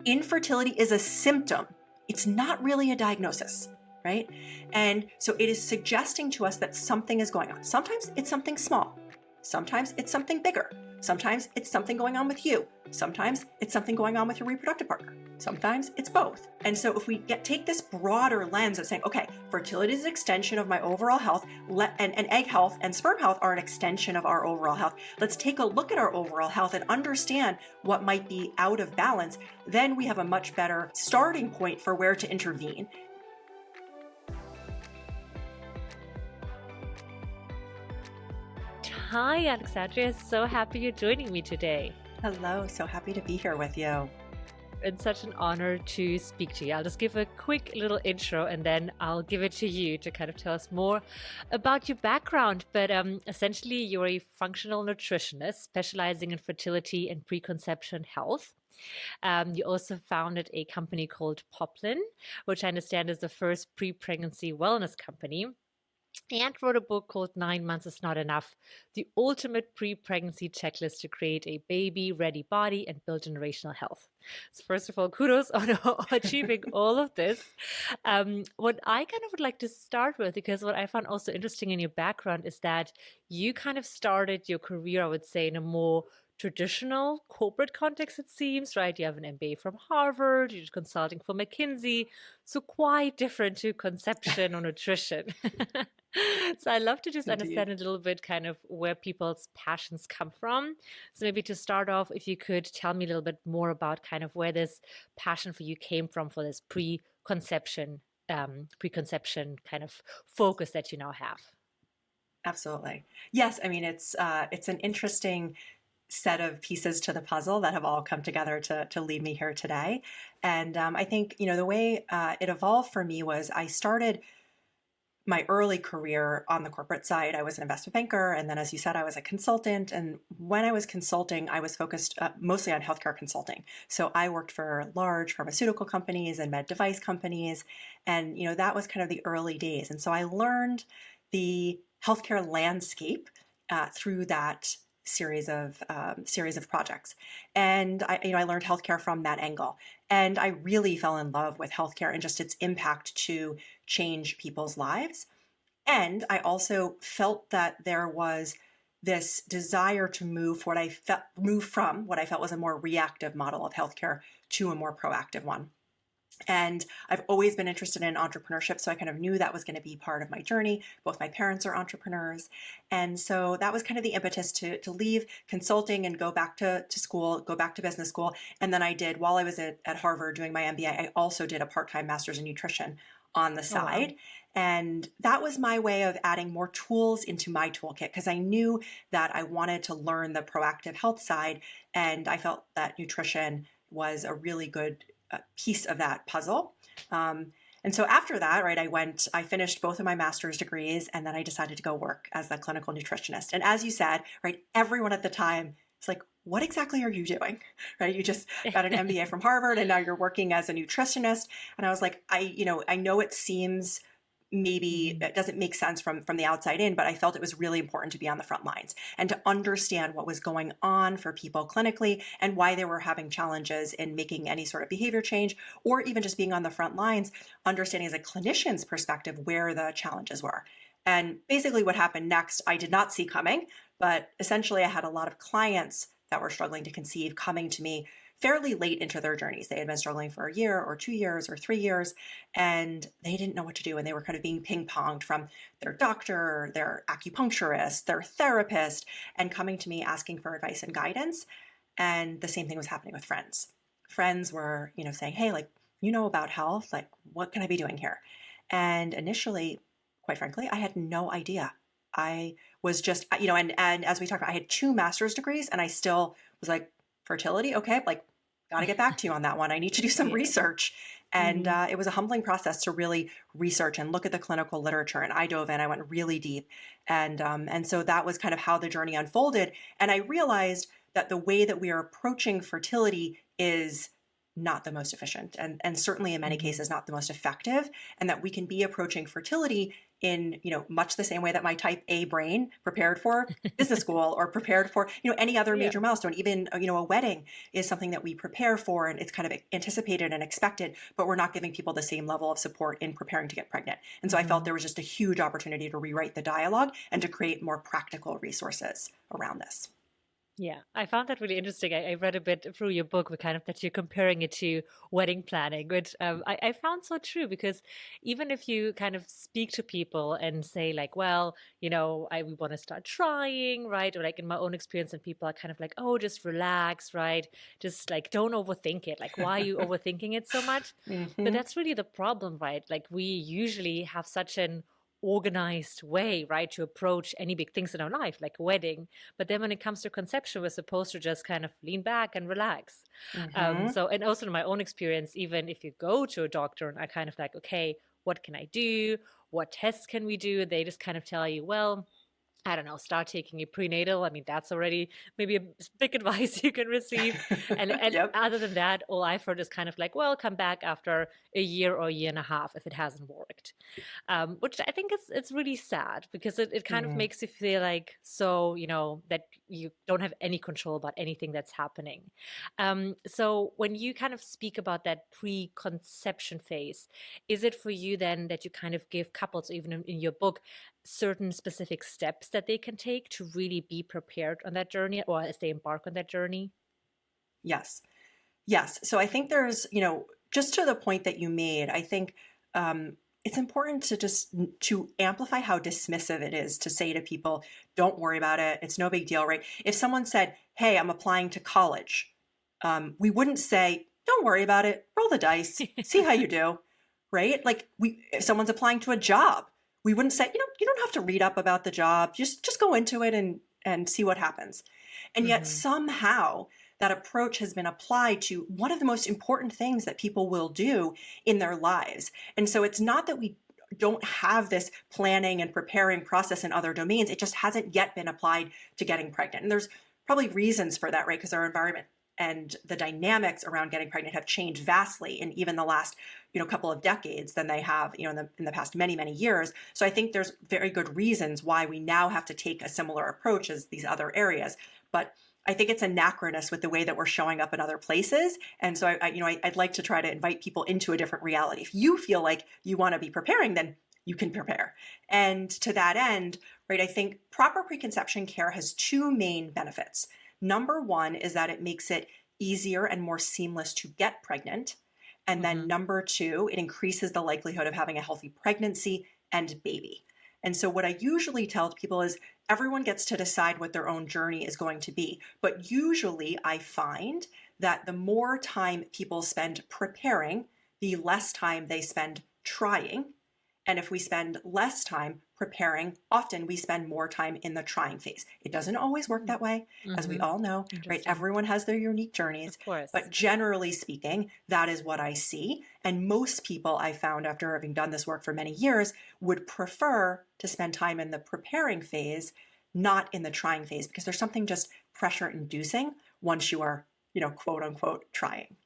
Infertility is a symptom. It's not really a diagnosis, right? And so it is suggesting to us that something is going on. Sometimes it's something small. Sometimes it's something bigger. Sometimes it's something going on with you. Sometimes it's something going on with your reproductive partner. Sometimes it's both. And so if we take this broader lens of saying, okay, fertility is an extension of my overall health, and egg health and sperm health are an extension of our overall health. Let's take a look at our overall health and understand what might be out of balance. Then we have a much better starting point for where to intervene. Hi, Alexandria. So happy you're joining me today. Hello, so happy to be here with you. It's such an honor to speak to you. I'll just give a quick little intro and then I'll give it to you to kind of tell us more about your background. But essentially, you're a functional nutritionist specializing in fertility and preconception health. You also founded a company called Poplin, which I understand is the first pre-pregnancy wellness company, and wrote a book called 9 Months Is Not Enough, the ultimate pre-pregnancy checklist to create a baby-ready body and build generational health. So first of all, kudos on achieving all of this. What I kind of would like to start with, because what I found also interesting in your background is that you kind of started your career, I would say, in a more traditional corporate context, it seems, right? You have an MBA from Harvard, you did consulting for McKinsey, so quite different to conception or nutrition. So I'd love to just understand a little bit kind of where people's passions come from. So maybe to start off, if you could tell me a little bit more about kind of where this passion for you came from for this preconception kind of focus that you now have. Absolutely. Yes, I mean, it's an interesting set of pieces to the puzzle that have all come together to lead me here today. And I think, the way it evolved for me was I started my early career on the corporate side. I was an investment banker. And then, as you said, I was a consultant. And when I was consulting, I was focused mostly on healthcare consulting. So I worked for large pharmaceutical companies and med device companies. And, that was kind of the early days. And so I learned the healthcare landscape through that series of projects. And I learned healthcare from that angle. And I really fell in love with healthcare and just its impact to change people's lives. And I also felt that there was this desire to move from what I felt was a more reactive model of healthcare to a more proactive one. And I've always been interested in entrepreneurship, so I kind of knew that was going to be part of my journey. Both my parents are entrepreneurs. And so that was kind of the impetus to leave consulting and go back to school, go back to business school. And then I did, while I was at Harvard doing my MBA, I also did a part-time master's in nutrition on the side. Wow. And that was my way of adding more tools into my toolkit, because I knew that I wanted to learn the proactive health side. And I felt that nutrition was a really good piece of that puzzle. And so after that, right, I finished both of my master's degrees, and then I decided to go work as a clinical nutritionist. And as you said, right, everyone at the time is like, what exactly are you doing? Right? You just got an MBA from Harvard and now you're working as a nutritionist. And I was like, I know it seems maybe it doesn't make sense from the outside in, but I felt it was really important to be on the front lines and to understand what was going on for people clinically and why they were having challenges in making any sort of behavior change, or even just being on the front lines, understanding as a clinician's perspective where the challenges were. And basically what happened next, I did not see coming, but essentially I had a lot of clients that were struggling to conceive coming to me fairly late into their journeys. They had been struggling for a year or 2 years or 3 years, and they didn't know what to do. And they were kind of being ping-ponged from their doctor, their acupuncturist, their therapist, and coming to me asking for advice and guidance. And the same thing was happening with friends. Friends were, saying, hey, about health, what can I be doing here? And initially, quite frankly, I had no idea. I was just, and as we talked about, I had 2 master's degrees, and I still was like, fertility, okay, got to get back to you on that one. I need to do some research. And it was a humbling process to really research and look at the clinical literature. And I dove in, I went really deep. And so that was kind of how the journey unfolded. And I realized that the way that we are approaching fertility is not the most efficient, and certainly in many cases not the most effective, and that we can be approaching fertility in, much the same way that my type A brain prepared for business school or prepared for, any other Yeah. major milestone. Even, a wedding is something that we prepare for, and it's kind of anticipated and expected, but we're not giving people the same level of support in preparing to get pregnant. And so I felt there was just a huge opportunity to rewrite the dialogue and to create more practical resources around this. Yeah, I found that really interesting. I read a bit through your book, but kind of that you're comparing it to wedding planning, which I found so true because even if you kind of speak to people and say like, well, we want to start trying, right? Or like in my own experience, and people are kind of like, oh, just relax, right? Just like don't overthink it. Like, why are you overthinking it so much? But Mm-hmm. that's really the problem, right? Like we usually have such an organized way, right, to approach any big things in our life, like a wedding. But then when it comes to conception, we're supposed to just kind of lean back and relax. Mm-hmm. And also in my own experience, even if you go to a doctor and are kind of like, okay, what can I do? What tests can we do? They just kind of tell you, well, I don't know, start taking a prenatal. I mean, that's already maybe a big advice you can receive. And Yep. other than that, all I've heard is kind of like, well, come back after a year or a year and a half if it hasn't worked. Which I think is it's really sad because it kind of Mm-hmm. makes you feel like so, that you don't have any control about anything that's happening. So when you kind of speak about that preconception phase, is it for you then that you kind of give couples, even in your book, certain specific steps that they can take to really be prepared on that journey or as they embark on that journey? Yes. Yes. So I think there's, just to the point that you made, I think it's important to amplify how dismissive it is to say to people, don't worry about it. It's no big deal, right? If someone said, hey, I'm applying to college, we wouldn't say, don't worry about it. Roll the dice, see how you do, right? Like if someone's applying to a job, we wouldn't say, you don't have to read up about the job. Just go into it and see what happens. And yet Hmm. somehow that approach has been applied to one of the most important things that people will do in their lives. And so it's not that we don't have this planning and preparing process in other domains. It just hasn't yet been applied to getting pregnant. And there's probably reasons for that, right? Because our environment and the dynamics around getting pregnant have changed vastly in even the last couple of decades than they have in the past many years. So I think there's very good reasons why we now have to take a similar approach as these other areas. But I think it's anachronous with the way that we're showing up in other places. And so I'd like to try to invite people into a different reality. If you feel like you want to be preparing, then you can prepare. And to that end, right, I think proper preconception care has two main benefits. Number one is that it makes it easier and more seamless to get pregnant. And then number two, it increases the likelihood of having a healthy pregnancy and baby. And so what I usually tell people is everyone gets to decide what their own journey is going to be. But usually I find that the more time people spend preparing, the less time they spend trying. And if we spend less time preparing, often we spend more time in the trying phase. It doesn't always work that way, as we Hmm. all know, right? Interesting. Everyone has their unique journeys. Of course. But generally speaking, that is what I see. And most people I found after having done this work for many years would prefer to spend time in the preparing phase, not in the trying phase, because there's something just pressure inducing once you are, quote unquote, trying.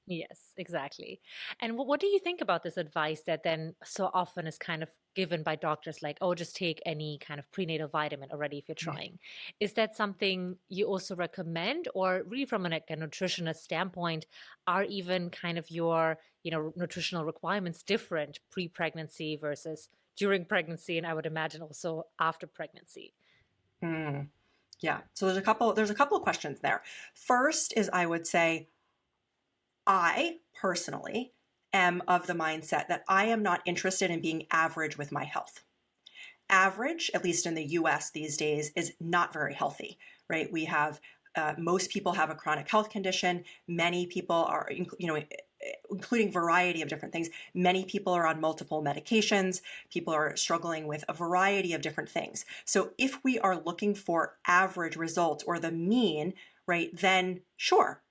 Yes, exactly. And what do you think about this advice that then so often is kind of given by doctors, like, oh, just take any kind of prenatal vitamin already if you're trying? Is that something you also recommend, or really from like a nutritionist standpoint, are even kind of your, nutritional requirements different pre-pregnancy versus during pregnancy, and I would imagine also after pregnancy? Mm, yeah. So there's a couple of questions there. First is I would say, I personally am of the mindset that I am not interested in being average with my health. Average, at least in the US these days, is not very healthy, right? We have most people have a chronic health condition. Many people are, including variety of different things. Many people are on multiple medications. People are struggling with a variety of different things. So if we are looking for average results or the mean, right, then sure,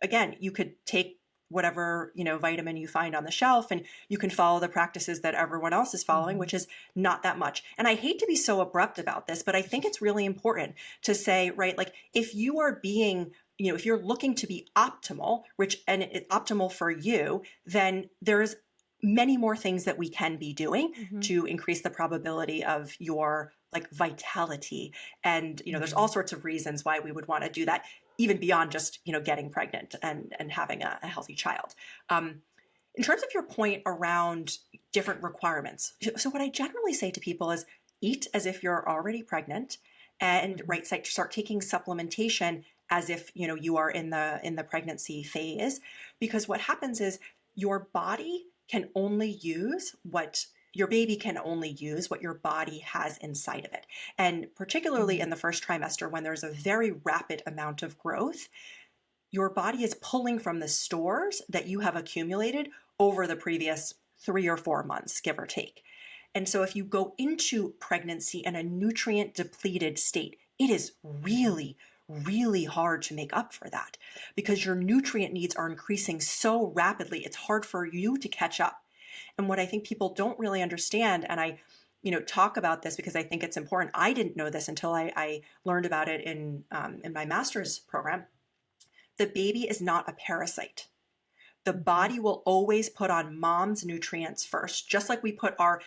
again, you could take whatever, vitamin you find on the shelf and you can follow the practices that everyone else is following, Hmm. which is not that much. And I hate to be so abrupt about this, but I think it's really important to say, right, like if you are being if you're looking to be optimal, and it's optimal for you, then there's many more things that we can be doing to increase the probability of your like vitality. And, there's all sorts of reasons why we would want to do that, even beyond just, getting pregnant and having a healthy child. In terms of your point around different requirements, so what I generally say to people is eat as if you're already pregnant, and start taking supplementation as if you are in the pregnancy phase, because what happens is your body can only use what your baby can only use what your body has inside of it. And particularly in the first trimester, when there's a very rapid amount of growth, your body is pulling from the stores that you have accumulated over the previous 3 or 4 months, give or take. And so if you go into pregnancy in a nutrient depleted state, it is really, really hard to make up for that, because your nutrient needs are increasing so rapidly. It's hard for you to catch up. And what I think people don't really understand, and I talk about this because I think it's important. I didn't know this until I learned about it in my master's program. The baby is not a parasite. The body will always put on mom's nutrients first, just like we put our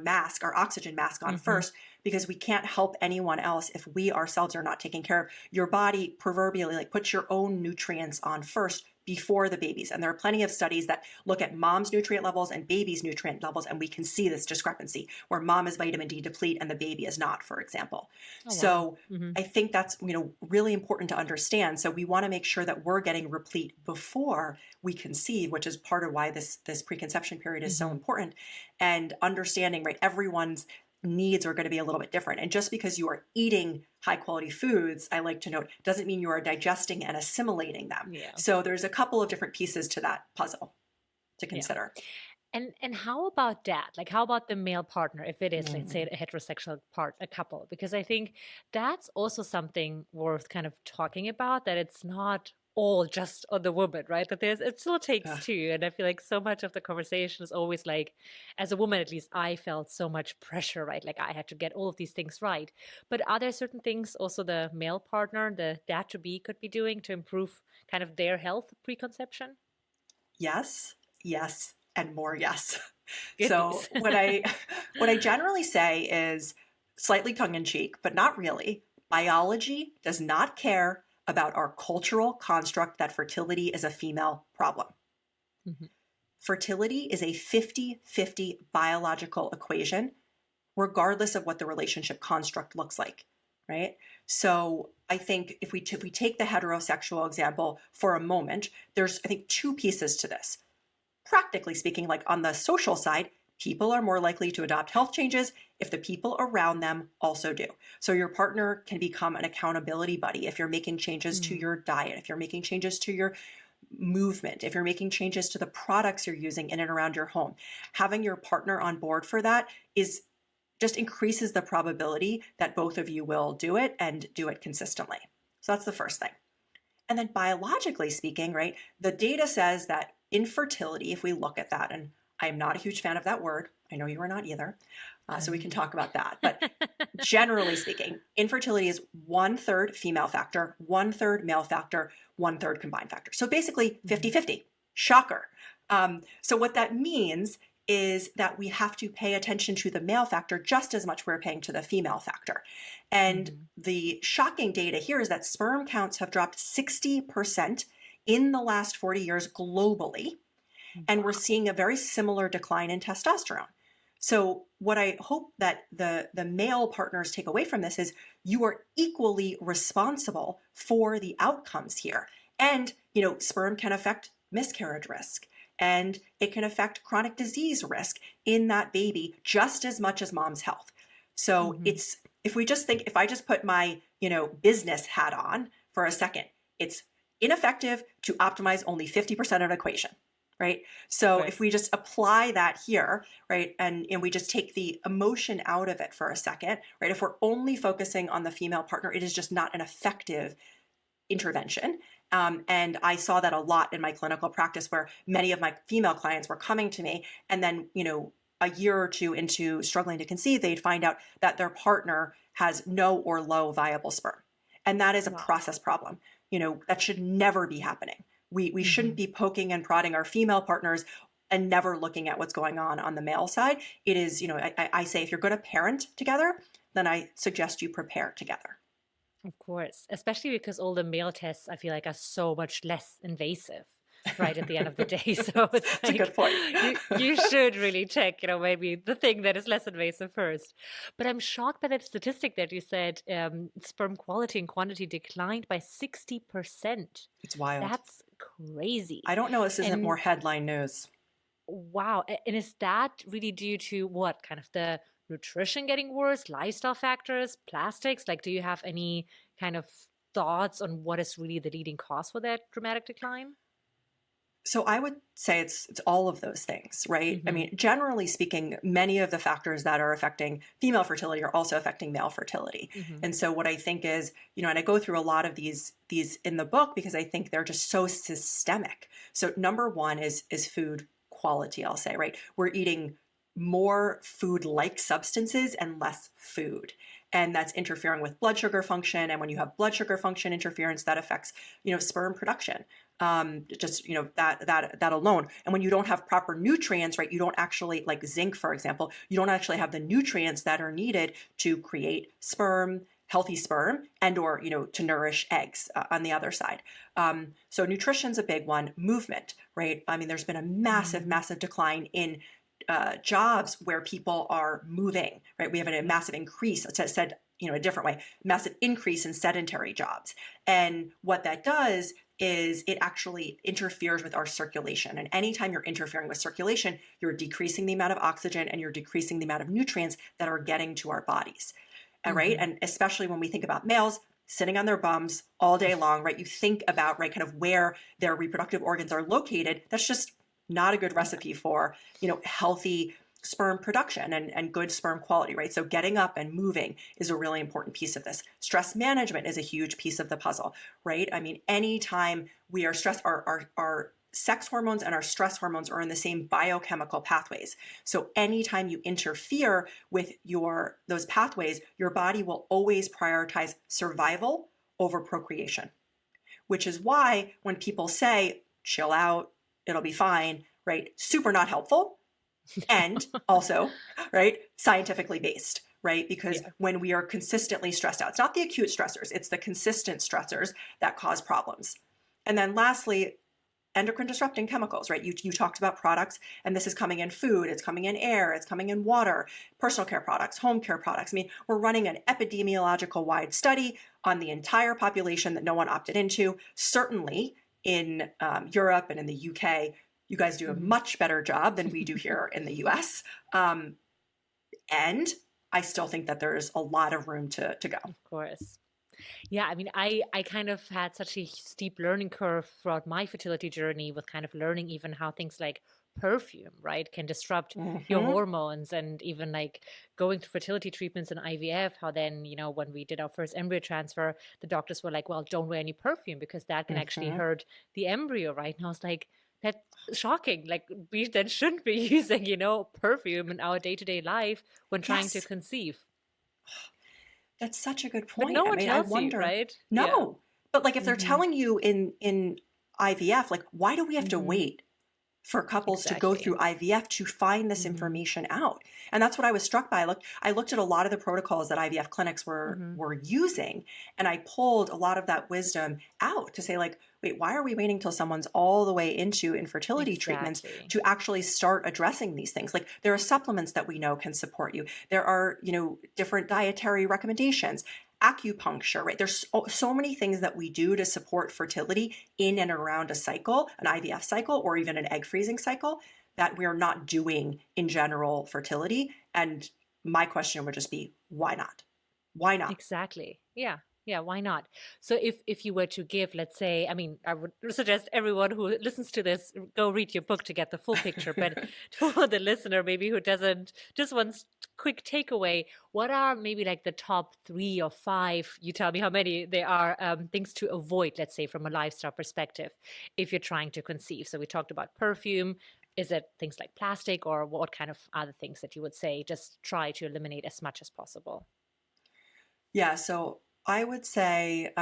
mask, our oxygen mask on first, because we can't help anyone else if we ourselves are not taking care of. Your body proverbially like puts your own nutrients on first before the baby's. And there are plenty of studies that look at mom's nutrient levels and baby's nutrient levels, and we can see this discrepancy where mom is vitamin D deplete and the baby is not, for example. Oh, wow. So I think that's really important to understand. So we want to make sure that we're getting replete before we conceive, which is part of why this preconception period is so important. And understanding, everyone's needs are going to be a little bit different. And just because you are eating high quality foods, I like to note, doesn't mean you are digesting and assimilating them. Yeah. So there's a couple of different pieces to that puzzle to consider. Yeah. And how about that? Like, how about the male partner, if it is, let's say, a heterosexual a couple? Because I think that's also something worth kind of talking about, that it's not all just on the woman, right? That it still takes two. And I feel like so much of the conversation is always like, as a woman, at least I felt so much pressure, right? Like I had to get all of these things right. But are there certain things also the male partner, the dad to be, could be doing to improve kind of their health preconception? Yes, and more yes. So what I generally say is, slightly tongue in cheek, but not really, biology does not care about our cultural construct that fertility is a female problem. Fertility is a 50-50 biological equation, regardless of what the relationship construct looks like, right? So I think if we take the heterosexual example for a moment, there's, I think, 2 pieces to this. Practically speaking, like on the social side, people are more likely to adopt health changes if the people around them also do. So your partner can become an accountability buddy if you're making changes to your diet, if you're making changes to your movement, if you're making changes to the products you're using in and around your home. Having your partner on board for that just increases the probability that both of you will do it and do it consistently. So that's the first thing. And then biologically speaking, right, the data says that infertility, if we look at that, and I'm not a huge fan of that word. I know you are not either. So we can talk about that. But generally speaking, infertility is 1/3 female factor, 1/3 male factor, 1/3 combined factor. So basically 50-50. Shocker. So what that means is that we have to pay attention to the male factor just as much we're paying to the female factor. And the shocking data here is that sperm counts have dropped 60% in the last 40 years globally. And we're seeing a very similar decline in testosterone. So what I hope that the male partners take away from this is you are equally responsible for the outcomes here. And, sperm can affect miscarriage risk, and it can affect chronic disease risk in that baby just as much as mom's health. So if I just put my, business hat on for a second, it's ineffective to optimize only 50% of an equation. Right. So if we just apply that here, right, and we just take the emotion out of it for a second, right, if we're only focusing on the female partner, it is just not an effective intervention. And I saw that a lot in my clinical practice, where many of my female clients were coming to me, and then, a year or two into struggling to conceive, they'd find out that their partner has no or low viable sperm. And that is a process problem. that should never be happening. We shouldn't be poking and prodding our female partners and never looking at what's going on the male side. It is, I say, if you're going to parent together, then I suggest you prepare together. Of course, especially because all the male tests, I feel like, are so much less invasive, right, at the end of the day. So it's That's a good point. you should really check, maybe the thing that is less invasive first. But I'm shocked by that statistic that you said sperm quality and quantity declined by 60%. It's wild. That's crazy. I don't know if this isn't more headline news. Wow. And is that really due to what? Kind of the nutrition getting worse, lifestyle factors, plastics? Like, do you have any kind of thoughts on what is really the leading cause for that dramatic decline? So I would say it's all of those things, right? I mean, generally speaking, many of the factors that are affecting female fertility are also affecting male fertility. And so what I think is, and I go through a lot of these in the book because I think they're just so systemic. So number one is food quality, I'll say, right? We're eating more food-like substances and less food. And that's interfering with blood sugar function. And when you have blood sugar function interference, that affects, sperm production. That alone. And when you don't have proper nutrients, right, you don't actually, like zinc, for example, you don't actually have the nutrients that are needed to create sperm, healthy sperm, and or, to nourish eggs on the other side. So nutrition's a big one. Movement, right? I mean, there's been a massive, massive decline in jobs where people are moving, right? We have a massive increase, said, a different way, massive increase in sedentary jobs. And what that does is it actually interferes with our circulation. And anytime you're interfering with circulation, you're decreasing the amount of oxygen and you're decreasing the amount of nutrients that are getting to our bodies. Right? And especially when we think about males sitting on their bums all day long, right? You think about, right, kind of where their reproductive organs are located. That's just not a good recipe for, healthy sperm production and good sperm quality, right? So getting up and moving is a really important piece of this. Stress management is a huge piece of the puzzle, right? I mean, anytime we are stressed, our sex hormones and our stress hormones are in the same biochemical pathways. So anytime you interfere with those pathways, your body will always prioritize survival over procreation, which is why when people say, chill out, it'll be fine, right? Super not helpful. And also, right, scientifically based, right? Because when we are consistently stressed out, it's not the acute stressors, it's the consistent stressors that cause problems. And then lastly, endocrine disrupting chemicals, right? You talked about products, and this is coming in food, it's coming in air, it's coming in water, personal care products, home care products. I mean, we're running an epidemiological wide study on the entire population that no one opted into. Certainly in Europe and in the UK, you guys do a much better job than we do here in the US. And I still think that there's a lot of room to go. Of course. Yeah, I mean, I kind of had such a steep learning curve throughout my fertility journey with kind of learning even how things like perfume, right, can disrupt your hormones, and even like going through fertility treatments and IVF, how then, when we did our first embryo transfer, the doctors were like, well, don't wear any perfume because that can actually hurt the embryo, right? And I was like, that's shocking. Like, we then shouldn't be using, perfume in our day-to-day life when trying to conceive. That's such a good point. But no one tells you, right? No. Yeah. But like if they're telling you in IVF, like why do we have to wait for couples to go through IVF to find this information out? And that's what I was struck by. I looked at a lot of the protocols that IVF clinics were using, and I pulled a lot of that wisdom out to say, like, wait, why are we waiting till someone's all the way into infertility treatments to actually start addressing these things? Like, there are supplements that we know can support you. There are, different dietary recommendations, acupuncture, right? There's so many things that we do to support fertility in and around a cycle, an IVF cycle, or even an egg freezing cycle, that we're not doing in general fertility. And my question would just be, why not? Why not? Exactly. Yeah. Yeah, why not? So if you were to give, let's say, I mean, I would suggest everyone who listens to this, go read your book to get the full picture. But for the listener, maybe who doesn't, just wants quick takeaway, what are maybe like the top 3 or 5, you tell me how many there are, things to avoid, let's say, from a lifestyle perspective, if you're trying to conceive? So we talked about perfume. Is it things like plastic, or what kind of other things that you would say just try to eliminate as much as possible? Yeah, so I would say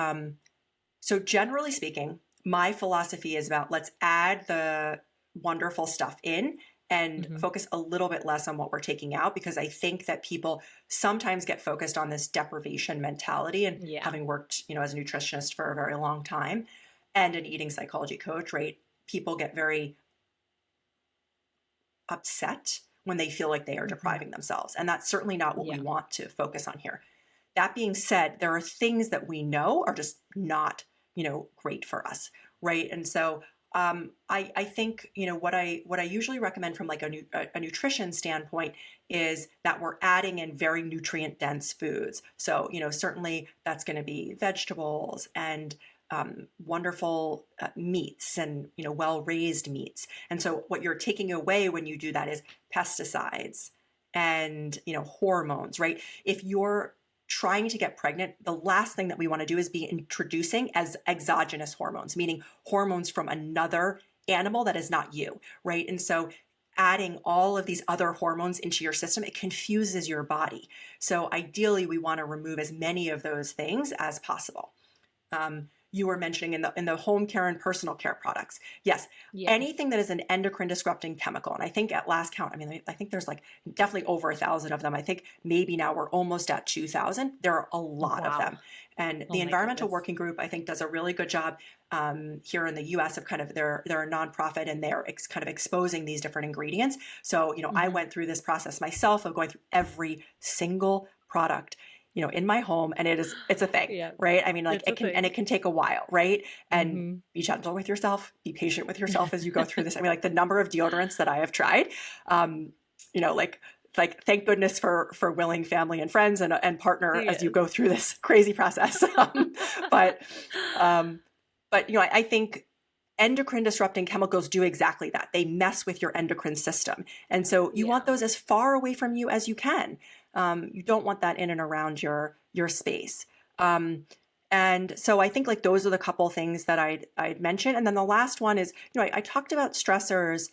So generally speaking, my philosophy is about let's add the wonderful stuff in and Hmm. focus a little bit less on what we're taking out, because I think that people sometimes get focused on this deprivation mentality. And Yeah. having worked, as a nutritionist for a very long time and an eating psychology coach, right? People get very upset when they feel like they are Hmm. depriving themselves. And that's certainly not what we Yeah. want to focus on here. That being said, there are things that we know are just not, great for us, right? And so I think, what I usually recommend from like a nutrition standpoint is that we're adding in very nutrient dense foods. So, certainly that's going to be vegetables and wonderful meats and, well raised meats. And so what you're taking away when you do that is pesticides and, hormones, right? If you're trying to get pregnant, the last thing that we want to do is be introducing as exogenous hormones, meaning hormones from another animal that is not you, right? And so adding all of these other hormones into your system, it confuses your body. So ideally, we want to remove as many of those things as possible. You were mentioning in the home care and personal care products. Yes, Yeah. anything that is an endocrine disrupting chemical. And I think at last count, I think there's like definitely over 1,000 of them. I think maybe now we're almost at 2,000. There are a lot of Wow. them. And Oh the my Environmental goodness. Working Group, I think, does a really good job here in the US of kind of they're a nonprofit, and they're kind of exposing these different ingredients. So, I Hmm. went through this process myself of going through every single product in my home, and it's a thing, Yeah. right? I mean, like It's a it thing. can take a while, right? And Hmm. be gentle with yourself, be patient with yourself as you go through this. I mean, like the number of deodorants that I have tried, um, like thank goodness for willing family and friends and partner as you Yes. go through this crazy process. But um, I think endocrine disrupting chemicals do exactly that. They mess with your endocrine system. And so you want Yeah. those as far away from you as you can. You don't want that in and around your space. Um, and so I think like those are the couple things that I'd mention. And then the last one is, I talked about stressors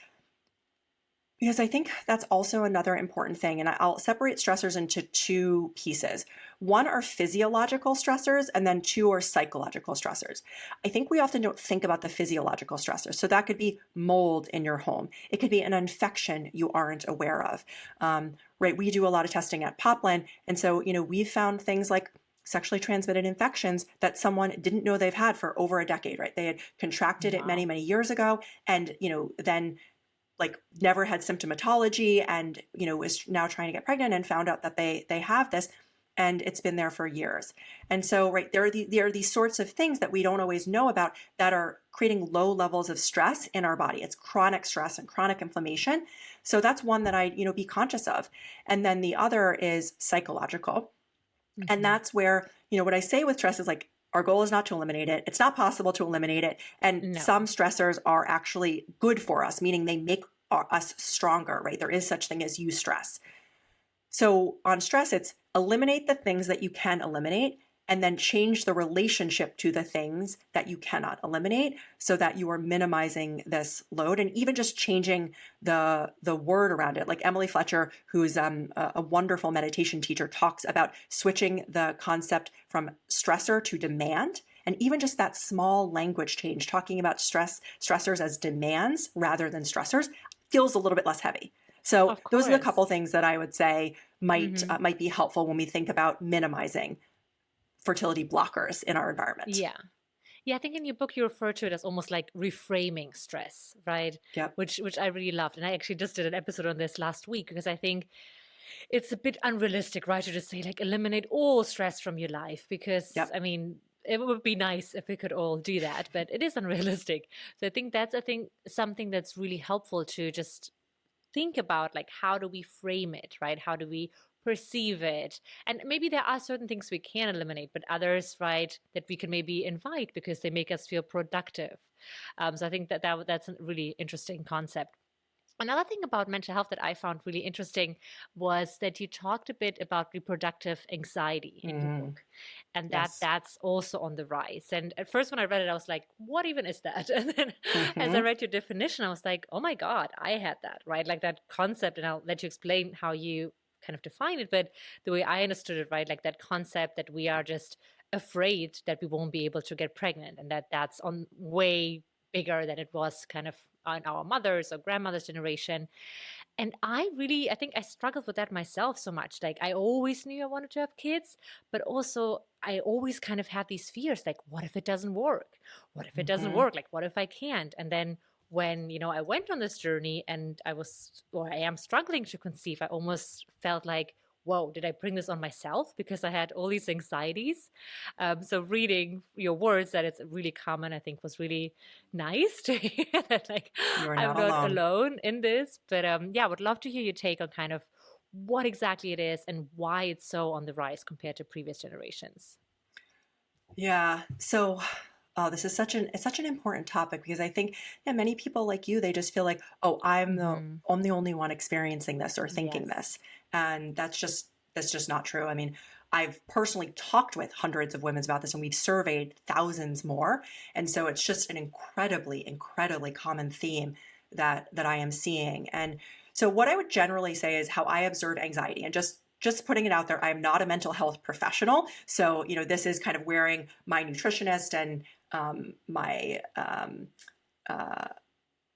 because I think that's also another important thing. And I'll separate stressors into two pieces. One are physiological stressors, and then two are psychological stressors. I think we often don't think about the physiological stressors. So that could be mold in your home. It could be an infection you aren't aware of. Right? We do a lot of testing at Poplin. And so, we've found things like sexually transmitted infections that someone didn't know they've had for over a decade, right? They had contracted it many, Wow. many years ago. And, then like never had symptomatology and is now trying to get pregnant and found out that they have this, and it's been there for years. And so right there are these sorts of things that we don't always know about that are creating low levels of stress in our body. It's chronic stress and chronic inflammation. So that's one that I be conscious of. And then the other is psychological. And Hmm. that's where, what I say with stress is like, our goal is not to eliminate it. It's not possible to eliminate it. And some No. stressors are actually good for us, meaning they make us stronger, right? There is such thing as eustress. So on stress, it's eliminate the things that you can eliminate and then change the relationship to the things that you cannot eliminate so that you are minimizing this load, and even just changing the word around it. Like Emily Fletcher, who's a wonderful meditation teacher, talks about switching the concept from stressor to demand. And even just that small language change, talking about stressors as demands rather than stressors, feels a little bit less heavy. So Of those are the couple course. things that I would say might Hmm. might be helpful when we think about minimizing fertility blockers in our environment. Yeah. Yeah, I think in your book you refer to it as almost like reframing stress, right? Yep. Which I really loved. And I actually just did an episode on this last week because I think it's a bit unrealistic, right? To just say like eliminate all stress from your life because Yep. I mean it would be nice if we could all do that, but it is unrealistic. So I think something that's really helpful to just think about, like how do we frame it, right? How do we perceive it? And maybe there are certain things we can eliminate, but others, right, that we can maybe invite because they make us feel productive. So I think that's a really interesting concept. Another thing about mental health that I found really interesting was that you talked a bit about reproductive anxiety in your Mm, book, and yes. that's also on the rise. And at first, when I read it, I was like, "What even is that?" And then, as I Hmm. read your definition, I was like, "Oh my God, I had that!" Right, like that concept. And I'll let you explain how you kind of define it. But the way I understood it, right, like that concept that we are just afraid that we won't be able to get pregnant, and that's on way bigger than it was kind of on our mothers or grandmothers generation. And I think I struggled with that myself so much. Like, I always knew I wanted to have kids, but also I always kind of had these fears, like, what if it doesn't work? What if it doesn't Mm-hmm. work? Like, what if I can't? And then when, I went on this journey and I am struggling to conceive, I almost felt like, whoa, did I bring this on myself? Because I had all these anxieties. So reading your words that it's really common, I think, was really nice to hear that, like, You are I'm not not alone. alone in this. But yeah, I would love to hear your take on kind of what exactly it is and why it's so on the rise compared to previous generations. Yeah. So, oh, this is such an important topic because I think, yeah, many people like you, they just feel like, oh, Hmm. I'm the only one experiencing this or thinking Yes. this, and that's just not true. I mean, I've personally talked with hundreds of women about this, and we've surveyed thousands more, and so it's just an incredibly common theme that I am seeing. And so, what I would generally say is how I observe anxiety, and just putting it out there, I'm not a mental health professional. So, this is kind of wearing my nutritionist and my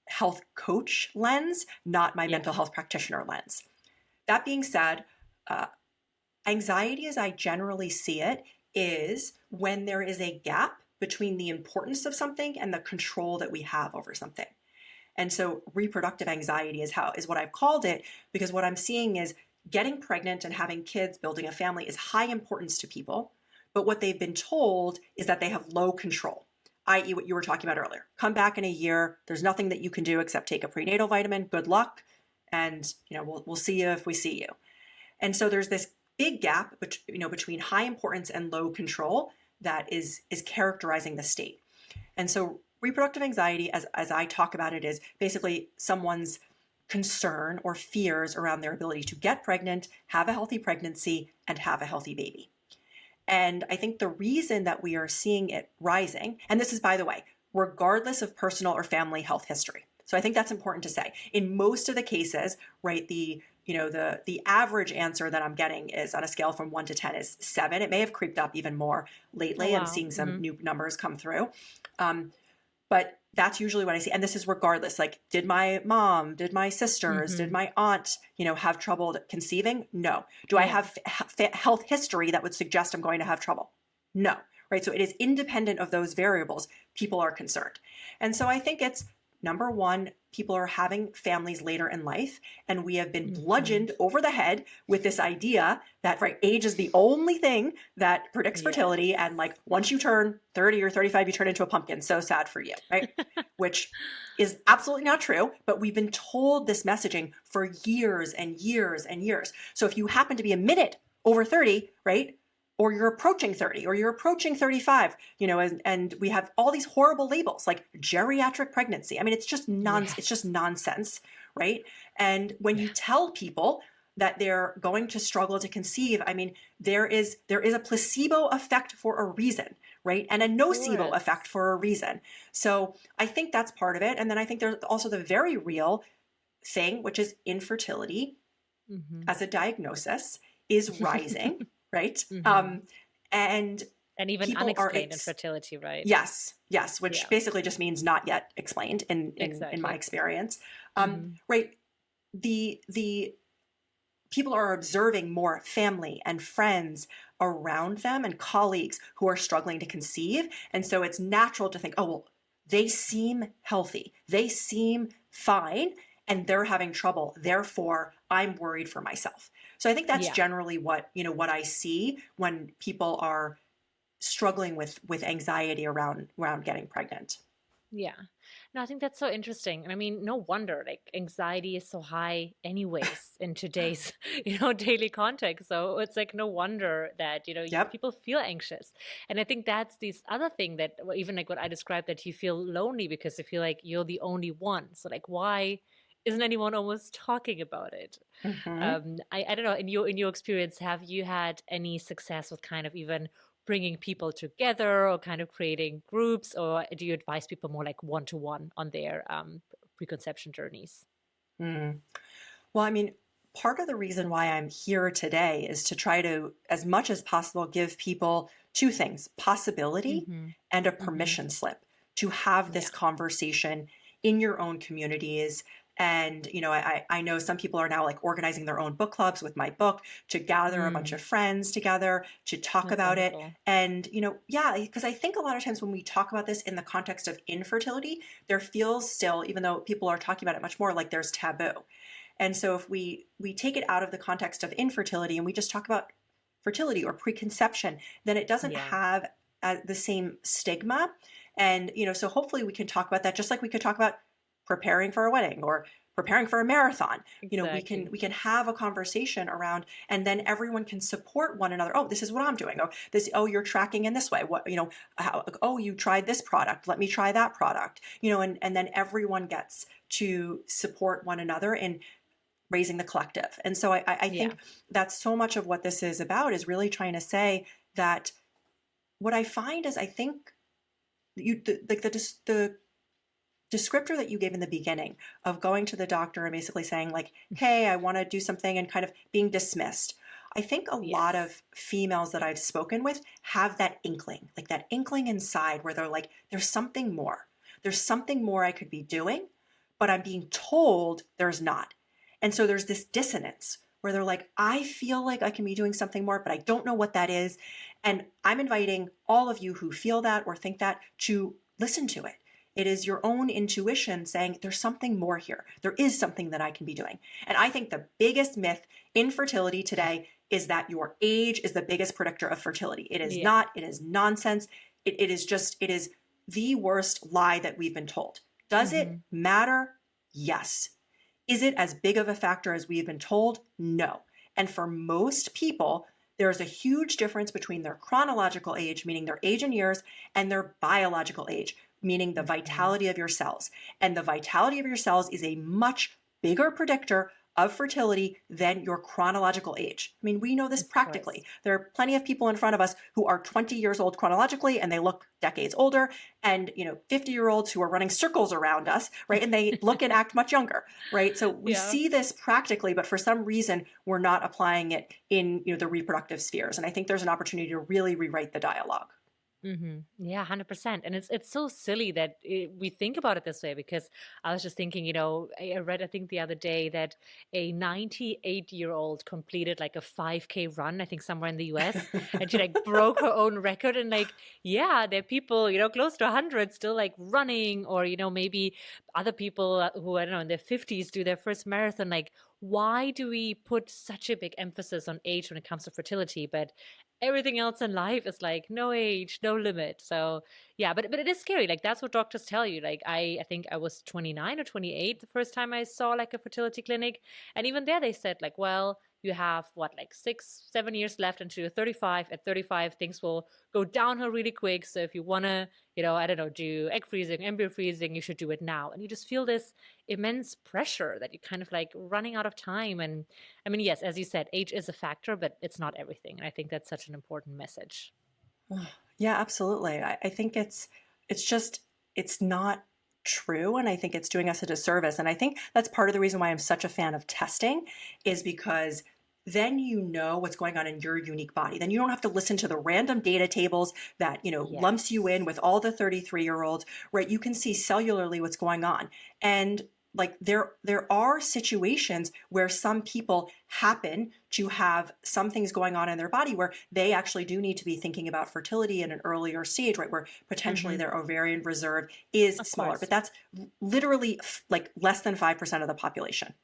health coach lens, not my Yeah. mental health practitioner lens. That being said, uh, anxiety, as I generally see it, is when there is a gap between the importance of something and the control that we have over something. And so reproductive anxiety is what I've called it, because what I'm seeing is getting pregnant and having kids, building a family is high importance to people. But what they've been told is that they have low control, i.e., what you were talking about earlier. Come back in a year. There's nothing that you can do except take a prenatal vitamin. Good luck. And we'll see you if we see you. And so there's this big gap between high importance and low control that is characterizing the state. And so reproductive anxiety, as I talk about it, is basically someone's concern or fears around their ability to get pregnant, have a healthy pregnancy, and have a healthy baby. And I think the reason that we are seeing it rising, and this is, by the way, regardless of personal or family health history. So I think that's important to say. In most of the cases, right, the average answer that I'm getting is on a scale from 1 to 10 is 7. It may have creeped up even more Oh, lately. I'm wow. seeing some Hmm. new numbers come through. But that's usually what I see. And this is regardless. Like, did my mom, did my sisters, did Hmm. my aunt, have trouble conceiving? No. Do I Yeah. have health history that would suggest I'm going to have trouble? No. Right. So it is independent of those variables. People are concerned. And so I think it's number one, people are having families later in life, and we have been Hmm. bludgeoned over the head with this idea that, right, age is the only thing that predicts fertility. Yes. And like, once you turn 30 or 35, you turn into a pumpkin. So sad for you, right? Which is absolutely not true, but we've been told this messaging for years and years and years. So if you happen to be a minute over 30, right, or you're approaching 30 or you're approaching 35, and we have all these horrible labels like geriatric pregnancy. I mean, it's just Yes. nonsense, right? And when Yeah. you tell people that they're going to struggle to conceive, I mean, there is a placebo effect for a reason, right? And a Of nocebo effect course. for a reason. So I think that's part of it. And then I think there's also the very real thing, which is infertility Hmm. as a diagnosis is rising, right? Hmm. And And even people are unexplained infertility, right? yes, which Yeah. basically just means not yet explained in my Exactly. experience. Hmm. Right. The people are observing more family and friends around them and colleagues who are struggling to conceive. And so it's natural to think, oh, well, they seem healthy. They seem fine and they're having trouble. Therefore, I'm worried for myself. So I think that's Yeah. generally what I see when people are struggling with anxiety around getting pregnant. Yeah. No, I think that's so interesting. And I mean, no wonder like anxiety is so high anyways in today's, daily context. So it's like no wonder that, Yep. people feel anxious. And I think that's this other thing that well, even like what I described, that you feel lonely because you feel like you're the only one. So like why isn't anyone almost talking about it? Hmm. I don't know, in your experience, have you had any success with kind of even bringing people together or kind of creating groups, or do you advise people more like one to one on their preconception journeys? Mm. Well, I mean, part of the reason why I'm here today is to try to, as much as possible, give people two things: possibility Mm-hmm. and a Mm-hmm. permission slip to have this Yeah. conversation in your own communities. And, I know some people are now like organizing their own book clubs with my book to gather a bunch Mm, of friends together to talk that's about it. wonderful. And, yeah, because I think a lot of times when we talk about this in the context of infertility, there feels still, even though people are talking about it much more, like there's taboo. And so if we take it out of the context of infertility and we just talk about fertility or preconception, then it doesn't Yeah, have the same stigma. And, so hopefully we can talk about that just like we could talk about preparing for a wedding or preparing for a marathon. exactly. We can have a conversation around, and then everyone can support one another. Oh, this is what I'm doing. Oh, you're tracking in this way. What, oh, you tried this product. Let me try that product. And then everyone gets to support one another in raising the collective. And so I Yeah. think that's so much of what this is about, is really trying to say that what I find is, I think the descriptor that you gave in the beginning of going to the doctor and basically saying like, hey, I want to do something, and kind of being dismissed. I think a lot Yes. of females that I've spoken with have that inkling, like that inkling inside where they're like, there's something more. There's something more I could be doing, but I'm being told there's not. And so there's this dissonance where they're like, I feel like I can be doing something more, but I don't know what that is. And I'm inviting all of you who feel that or think that to listen to it. It is your own intuition saying there's something more here. There is something that I can be doing. And I think the biggest myth in fertility today is that your age is the biggest predictor of fertility. It is Yeah. not. It is nonsense. It is the worst lie that we've been told. Does Mm-hmm. it matter? Yes. Is it as big of a factor as we've been told? No. And for most people, there's a huge difference between their chronological age, meaning their age in years, and their biological age, meaning the Mm-hmm. vitality of your cells. And the vitality of your cells is a much bigger predictor of fertility than your chronological age. I mean, we know this Of course. practically. There are plenty of people in front of us who are 20 years old chronologically and they look decades older, and 50-year-olds who are running circles around us, right? And they look and act much younger, right? So we Yeah. see this practically, but for some reason we're not applying it in the reproductive spheres. And I think there's an opportunity to really rewrite the dialogue. Mm-hmm. Yeah, 100%. And it's so silly that we think about it this way, because I was just thinking, I read, I think the other day, that a 98-year-old completed like a 5K run, I think somewhere in the US, and she like broke her own record. And like, yeah, there are people, close to 100 still like running, or, maybe other people who, I don't know, in their 50s do their first marathon. Like, why do we put such a big emphasis on age when it comes to fertility? But everything else in life is like no age, no limit. So yeah, but it is scary. Like that's what doctors tell you. Like I think I was 29 or 28 the first time I saw like a fertility clinic, and even there they said like, well, you have what, like 6, 7 years left until you're 35. At 35, things will go downhill really quick. So if you want to, I don't know, do egg freezing, embryo freezing, you should do it now. And you just feel this immense pressure that you're kind of like running out of time. And I mean, yes, as you said, age is a factor, but it's not everything. And I think that's such an important message. Yeah, absolutely. I think it's just it's not true, and I think it's doing us a disservice. And I think that's part of the reason why I'm such a fan of testing, is because then you know what's going on in your unique body. Then you don't have to listen to the random data tables that, lumps you in Yes. with all the 33-year-olds, right? You can see cellularly what's going on. And like there are situations where some people happen to have some things going on in their body where they actually do need to be thinking about fertility in an earlier stage, right, where potentially Mm-hmm. their ovarian reserve is Of smaller. course. But that's literally like less than 5% of the population.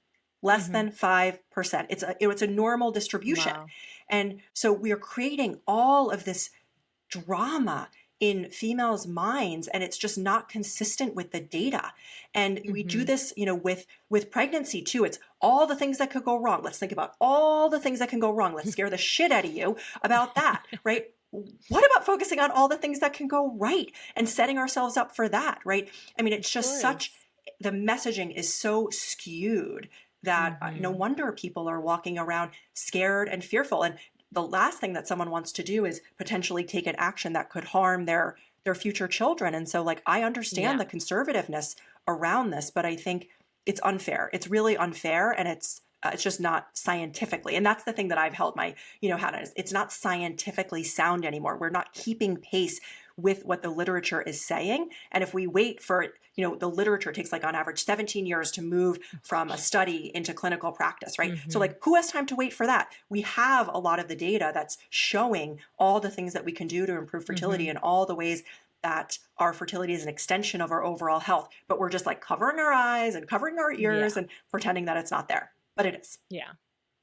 Less Mm-hmm. than 5%. It's a normal distribution. Wow. And so we are creating all of this drama in females' minds, and it's just not consistent with the data. And we do Mm-hmm. this, with pregnancy too. It's all the things that could go wrong. Let's think about all the things that can go wrong. Let's scare the shit out of you about that, right? What about focusing on all the things that can go right and setting ourselves up for that, right? I mean, it's Of just such, course. the messaging is so skewed that no Mm-hmm. wonder people are walking around scared and fearful. And the last thing that someone wants to do is potentially take an action that could harm their future children. And so like I understand Yeah. the conservativeness around this, but I think it's unfair. It's really unfair, and it's it's just not scientifically. And that's the thing that I've held my, hat on is it's not scientifically sound anymore. We're not keeping pace with what the literature is saying. And if we wait for it, the literature takes like on average 17 years to move from a study into clinical practice, right? So like who has time to wait for that? We have a lot of the data that's showing all the things that we can do to improve fertility and all the ways that our fertility is an extension of our overall health, but we're just like covering our eyes and covering our ears and pretending that it's not there, but it is. Yeah,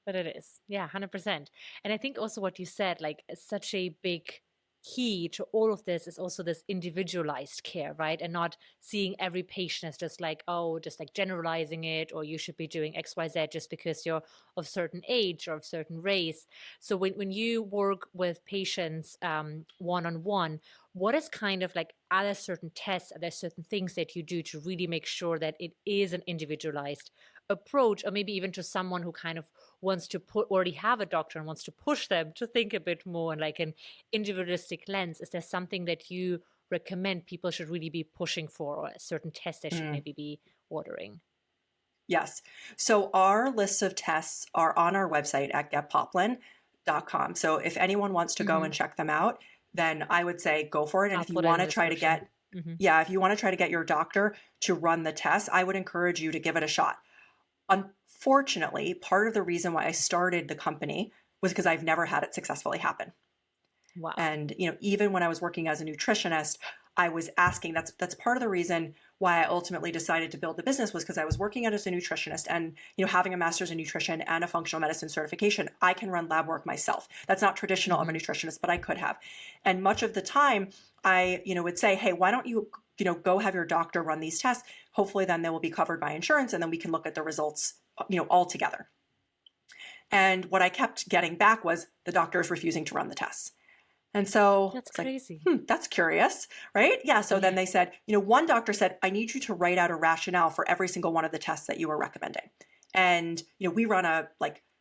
but it is. Yeah, 100%. And I think also what you said, like such a big key to all of this is also this individualized care, right? And not seeing every patient as just like, oh, just like generalizing it, or you should be doing XYZ just because you're of certain age or of certain race. So when you work with patients one-on-one, what is kind of like, are there certain tests, are there certain things that you do to really make sure that it is an individualized approach, or maybe even to someone who kind of wants to already have a doctor and wants to push them to think a bit more in like an individualistic lens? Is there something that you recommend people should really be pushing for, or a certain test they should maybe be ordering? Yes. So our lists of tests are on our website at getpoplin.com. So if anyone wants to go and check them out, then I would say go for it. And if you want to try to get, if you want to try to get your doctor to run the test, I would encourage you to give it a shot. Unfortunately, part of the reason why I started the company was because I've never had it successfully happen. Wow. And, even when I was working as a nutritionist, I was asking, that's part of the reason why I ultimately decided to build the business, was because I was working as a nutritionist and, having a master's in nutrition and a functional medicine certification, I can run lab work myself. That's not traditional of a nutritionist, but I could have. And much of the time I, would say, hey, why don't you, go have your doctor run these tests? Hopefully then they will be covered by insurance, and then we can look at the results, all together. And what I kept getting back was the doctor is refusing to run the tests. And so that's crazy. Like, that's curious, right? Yeah. So then they said, one doctor said, I need you to write out a rationale for every single one of the tests that you are recommending. And, we run a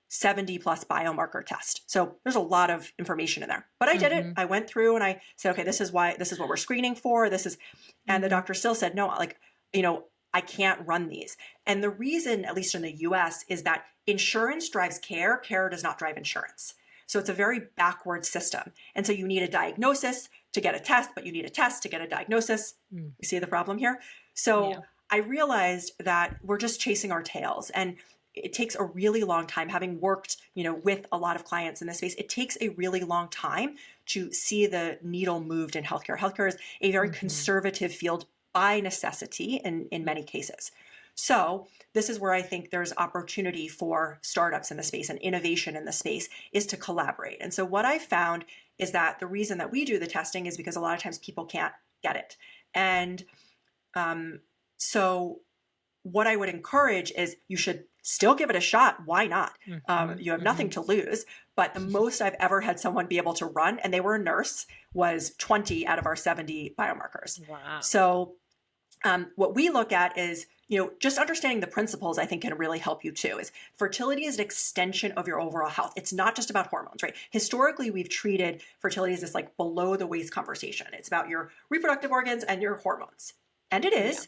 70 plus biomarker test. So there's a lot of information in there, but I did it. I went through and I said, okay, this is what we're screening for. And the doctor still said, no, I can't run these. And the reason, at least in the US, is that insurance drives care. Care does not drive insurance. So it's a very backward system. And so you need a diagnosis to get a test, but you need a test to get a diagnosis. You see the problem here? So I realized that we're just chasing our tails, and it takes a really long time. Having worked, with a lot of clients in this space, it takes a really long time to see the needle moved in healthcare. Healthcare is a very conservative field by necessity in many cases. So this is where I think there's opportunity for startups in the space and innovation in the space is to collaborate. And so what I found is that the reason that we do the testing is because a lot of times people can't get it. And so what I would encourage is you should still give it a shot. Why not? You have nothing to lose. But the most I've ever had someone be able to run, and they were a nurse, was 20 out of our 70 biomarkers. Wow. So what we look at is, just understanding the principles, I think, can really help you too. Is fertility is an extension of your overall health. It's not just about hormones, right? Historically, we've treated fertility as this below the waist conversation. It's about your reproductive organs and your hormones. And it is,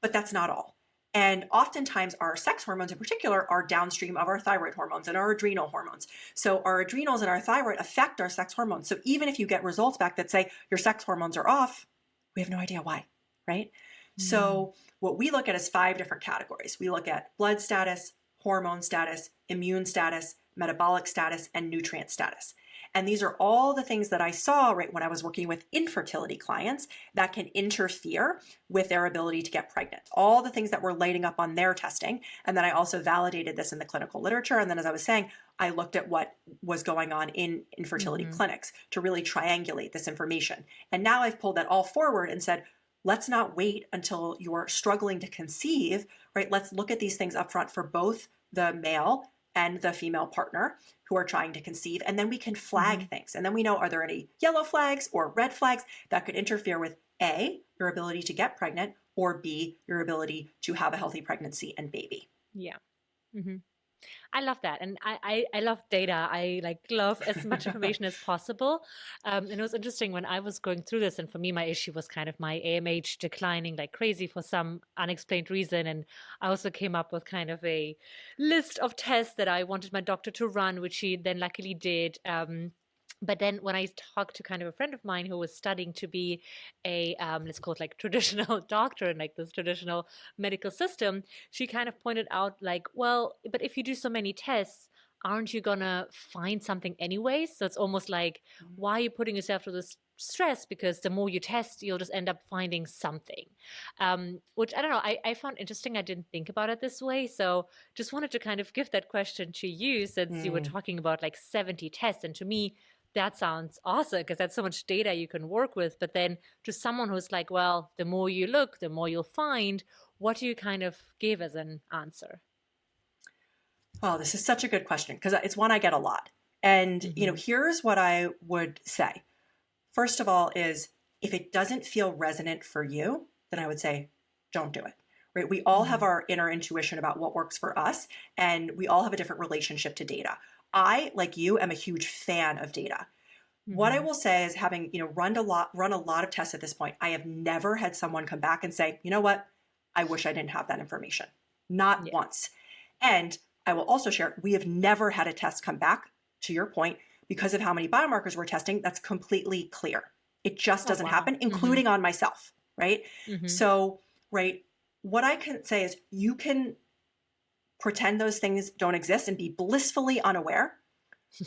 but that's not all. And oftentimes our sex hormones in particular are downstream of our thyroid hormones and our adrenal hormones. So our adrenals and our thyroid affect our sex hormones. So even if you get results back that say your sex hormones are off, we have no idea why, right? So what we look at is 5 different categories. We look at blood status, hormone status, immune status, metabolic status, and nutrient status. And these are all the things that I saw right when I was working with infertility clients that can interfere with their ability to get pregnant. All the things that were lighting up on their testing. And then I also validated this in the clinical literature. And then, as I was saying, I looked at what was going on in infertility clinics to really triangulate this information. And now I've pulled that all forward and said, let's not wait until you're struggling to conceive, right? Let's look at these things up front for both the male and the female partner who are trying to conceive. And then we can flag things. And then we know, are there any yellow flags or red flags that could interfere with A, your ability to get pregnant, or B, your ability to have a healthy pregnancy and baby. Yeah. I love that. And I love data. I like love as much information as possible. And it was interesting when I was going through this. And for me, my issue was kind of my AMH declining like crazy for some unexplained reason. And I also came up with kind of a list of tests that I wanted my doctor to run, which he then luckily did. But then when I talked to kind of a friend of mine who was studying to be a, let's call it like traditional doctor in like this traditional medical system, she kind of pointed out like, well, but if you do so many tests, aren't you gonna find something anyway? So it's almost like, why are you putting yourself through this stress? Because the more you test, you'll just end up finding something, which I don't know, I found interesting. I didn't think about it this way. So just wanted to kind of give that question to you, since you were talking about like 70 tests. And to me, that sounds awesome because that's so much data you can work with. But then to someone who's like, well, the more you look, the more you'll find, what do you kind of give as an answer? Oh, this is such a good question because it's one I get a lot. And, here's what I would say. First of all is if it doesn't feel resonant for you, then I would say, don't do it, right? We all have our inner intuition about what works for us, and we all have a different relationship to data. I, like you, am a huge fan of data. What I will say is, having, run a lot of tests at this point, I have never had someone come back and say, you know what, I wish I didn't have that information. Not once. And I will also share, we have never had a test come back, to your point, because of how many biomarkers we're testing, that's completely clear. It just doesn't happen, including on myself, right? So, right, what I can say is you can pretend those things don't exist and be blissfully unaware,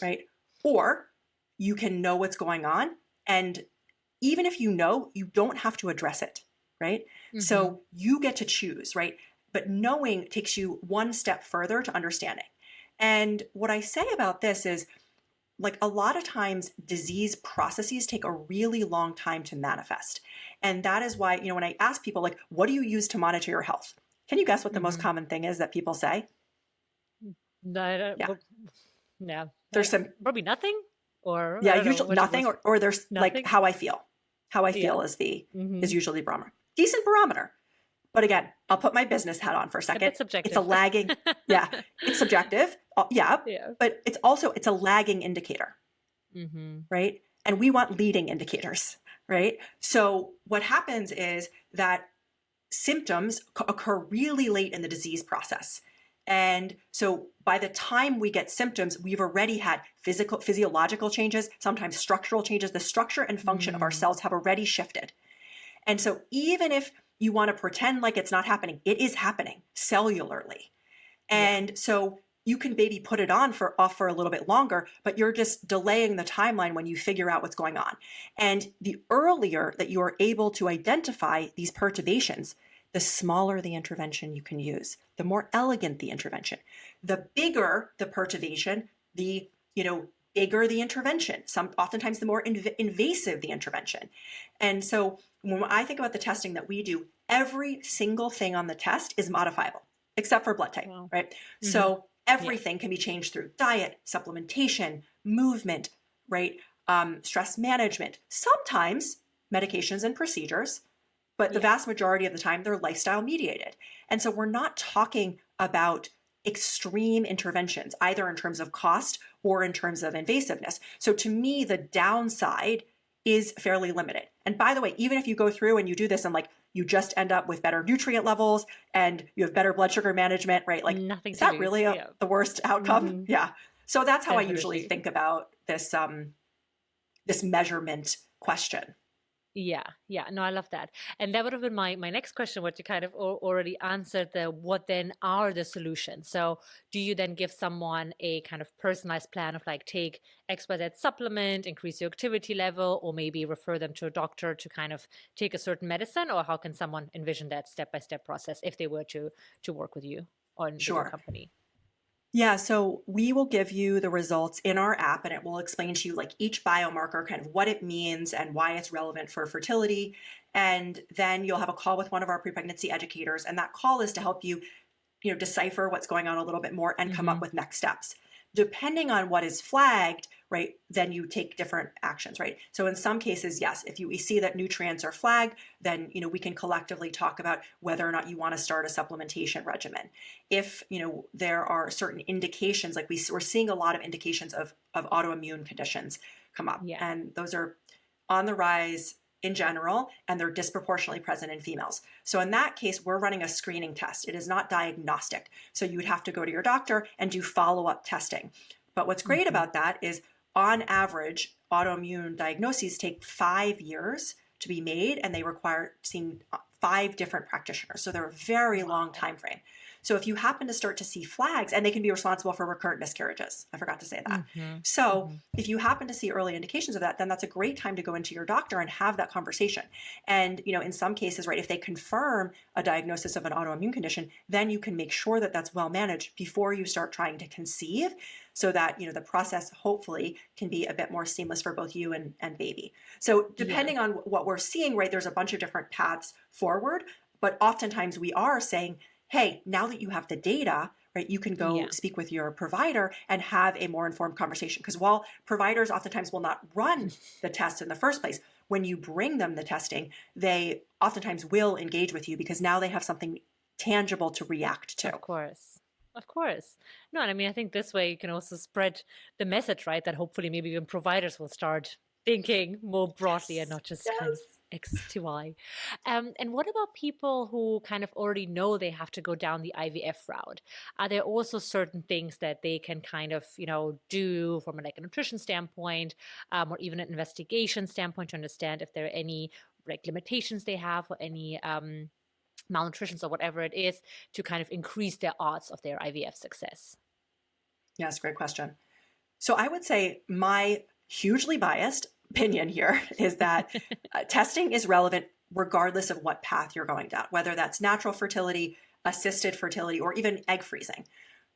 right? Or you can know what's going on. And even if you know, you don't have to address it, right? So you get to choose, right? But knowing takes you one step further to understanding. And what I say about this is, like, a lot of times disease processes take a really long time to manifest. And that is why, when I ask people, like, what do you use to monitor your health? Can you guess what the most common thing is that people say? No, I don't, yeah. There's some, probably nothing, or usually nothing, or there's nothing? like how I feel. How I feel is is usually barometer. Decent barometer. But again, I'll put my business hat on for a second. A bit subjective. It's a lagging, it's subjective. But it's a lagging indicator, right? And we want leading indicators, right? So what happens is that symptoms occur really late in the disease process. And so by the time we get symptoms, we've already had physiological changes, sometimes structural changes. The structure and function of our cells have already shifted. And so even if you want to pretend like it's not happening, it is happening cellularly. And so you can maybe put it off for a little bit longer, but you're just delaying the timeline when you figure out what's going on. And the earlier that you are able to identify these perturbations, the smaller the intervention you can use, the more elegant the intervention. The bigger the perturbation, the bigger the intervention. Oftentimes the more invasive the intervention. And so when I think about the testing that we do, every single thing on the test is modifiable, except for blood type, right? So everything can be changed through diet, supplementation, movement, right? Stress management, sometimes medications and procedures, but the vast majority of the time they're lifestyle mediated. And so we're not talking about extreme interventions, either in terms of cost or in terms of invasiveness. So to me, the downside is fairly limited. And by the way, even if you go through and you do this and like you just end up with better nutrient levels and you have better blood sugar management, right? Like, nothing is that really the worst outcome? Yeah. So that's how Definitely. I usually think about this this measurement question. Yeah. No, I love that. And that would have been my next question, what you kind of already answered, what then are the solutions? So do you then give someone a kind of personalized plan of like, take XYZ supplement, increase your activity level, or maybe refer them to a doctor to kind of take a certain medicine? Or how can someone envision that step-by-step process if they were to work with you or with your company? Yeah, so we will give you the results in our app, and it will explain to you like each biomarker, kind of what it means and why it's relevant for fertility. And then you'll have a call with one of our pre-pregnancy educators, and that call is to help you, decipher what's going on a little bit more and come up with next steps. depending on what is flagged, right, then you take different actions, right? So in some cases, yes, if we see that nutrients are flagged, then, we can collectively talk about whether or not you want to start a supplementation regimen. If, there are certain indications, like we're seeing a lot of indications of autoimmune conditions come up, and those are on the rise in general, and they're disproportionately present in females. So in that case, we're running a screening test. It is not diagnostic. So you would have to go to your doctor and do follow-up testing. But what's great about that is, on average, autoimmune diagnoses take 5 years to be made, and they require seeing 5 different practitioners. So they're a very long time frame. So if you happen to start to see flags, and they can be responsible for recurrent miscarriages, I forgot to say that. So if you happen to see early indications of that, then that's a great time to go into your doctor and have that conversation. And, in some cases, right, if they confirm a diagnosis of an autoimmune condition, then you can make sure that that's well managed before you start trying to conceive, so that, the process hopefully can be a bit more seamless for both you and baby. So depending on what we're seeing, right, there's a bunch of different paths forward, but oftentimes we are saying, hey, now that you have the data, right, you can go speak with your provider and have a more informed conversation. Because while providers oftentimes will not run the tests in the first place, when you bring them the testing, they oftentimes will engage with you because now they have something tangible to react to. Of course. Of course. No, and I mean, I think this way you can also spread the message, right? That hopefully maybe even providers will start thinking more broadly and not just kind of X to Y. And what about people who kind of already know they have to go down the IVF route? Are there also certain things that they can kind of, do from a nutrition standpoint, or even an investigation standpoint to understand if there are any limitations they have, or any malnutrition or whatever it is, to kind of increase their odds of their IVF success? Yes, great question. So I would say my hugely biased opinion here is that testing is relevant regardless of what path you're going down, whether that's natural fertility, assisted fertility, or even egg freezing,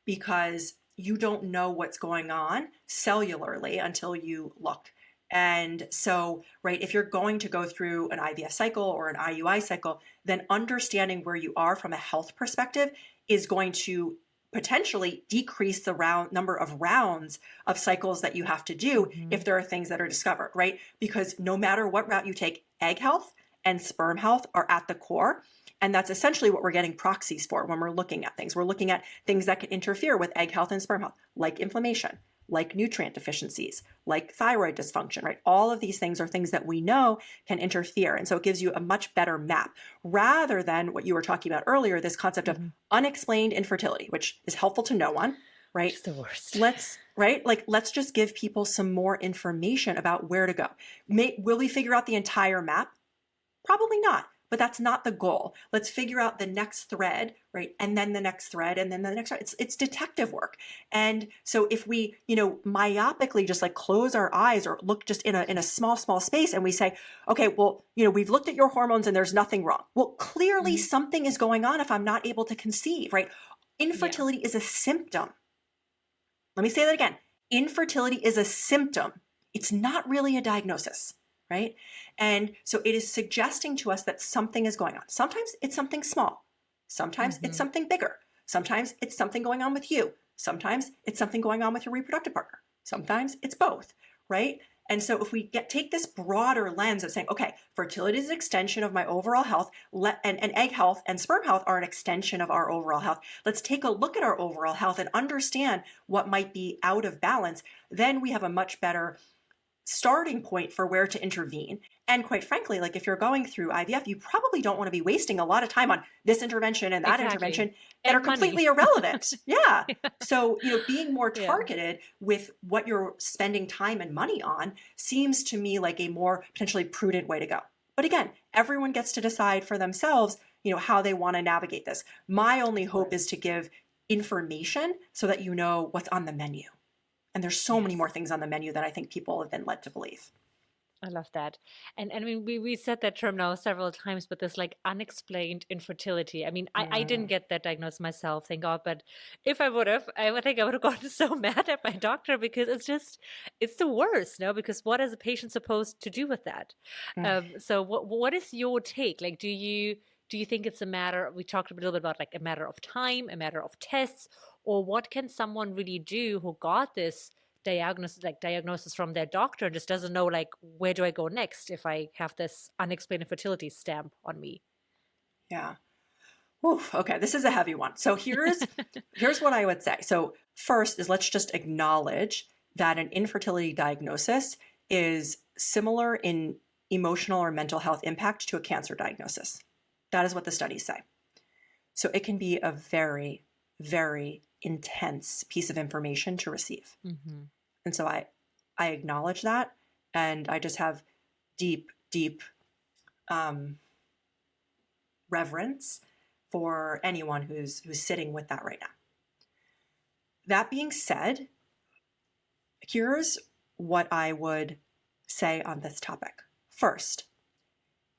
because you don't know what's going on cellularly until you look. And so, right, if you're going to go through an IVF cycle or an IUI cycle, then understanding where you are from a health perspective is going to potentially decrease the number of rounds of cycles that you have to do if there are things that are discovered, right? Because no matter what route you take, egg health and sperm health are at the core. And that's essentially what we're getting proxies for when we're looking at things. We're looking at things that can interfere with egg health and sperm health, like inflammation, like nutrient deficiencies, like thyroid dysfunction, right? All of these things are things that we know can interfere. And so it gives you a much better map rather than what you were talking about earlier, this concept of unexplained infertility, which is helpful to no one, right? It's the worst. Let's just give people some more information about where to go. Will we figure out the entire map? Probably not. But that's not the goal. Let's figure out the next thread, right? And then the next thread, and then the next thread. It's detective work. And so if we, myopically just close our eyes or look just in a small space and we say, okay, well, we've looked at your hormones and there's nothing wrong. Well, clearly something is going on if I'm not able to conceive, right? Infertility is a symptom. Let me say that again. Infertility is a symptom. It's not really a diagnosis. Right? And so it is suggesting to us that something is going on. Sometimes it's something small. Sometimes it's something bigger. Sometimes it's something going on with you. Sometimes it's something going on with your reproductive partner. Sometimes it's both, right? And so if we take this broader lens of saying, okay, fertility is an extension of my overall health, and egg health and sperm health are an extension of our overall health. Let's take a look at our overall health and understand what might be out of balance. Then we have a much better starting point for where to intervene. And quite frankly, if you're going through IVF, you probably don't want to be wasting a lot of time on this intervention and that intervention that are completely irrelevant. Yeah. So, being more targeted with what you're spending time and money on seems to me like a more potentially prudent way to go. But again, everyone gets to decide for themselves, how they want to navigate this. My only hope is to give information so that you know what's on the menu. And there's so many more things on the menu than I think people have been led to believe. I love that. And I mean, we said that term now several times, but this unexplained infertility. I mean, I didn't get that diagnosis myself, thank God. But if I would have, I would think I would have gotten so mad at my doctor because it's the worst, no? Because what is a patient supposed to do with that? So what is your take? Do you think it's a matter, we talked a little bit about a matter of time, a matter of tests, Or what can someone really do who got this diagnosis from their doctor, just doesn't know like, where do I go next if I have this unexplained infertility stamp on me? Yeah. Oof, okay, this is a heavy one. So here's what I would say. So first is, let's just acknowledge that an infertility diagnosis is similar in emotional or mental health impact to a cancer diagnosis. That is what the studies say. So it can be a very, very intense piece of information to receive. Mm-hmm. And so I acknowledge that, and I just have deep, deep reverence for anyone who's sitting with that right now. That being said, here's what I would say on this topic. First,